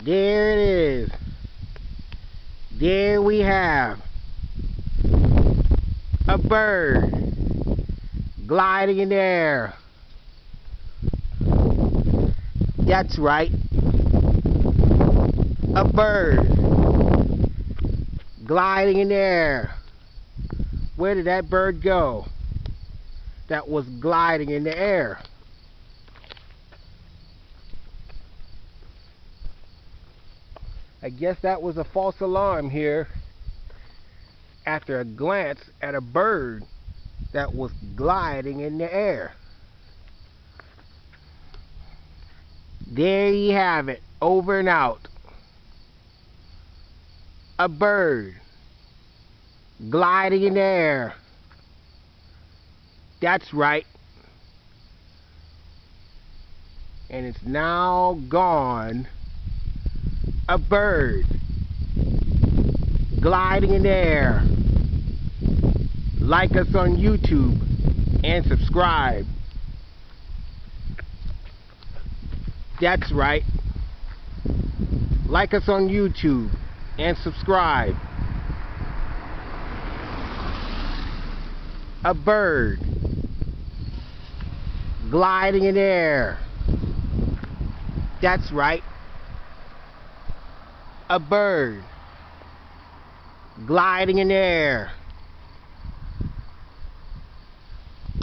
There it is. There we have a bird gliding in the air. That's right. A bird gliding in the air. Where did that bird go that was gliding in the air? I guess that was a false alarm here after a glance at a bird that was gliding in the air. There you have it, over and out. A bird gliding in the air. That's right. And it's now gone. A bird gliding in the air. Like us on YouTube and subscribe. That's right. Like us on YouTube and subscribe. A bird gliding in the air. That's right. A bird gliding in the air.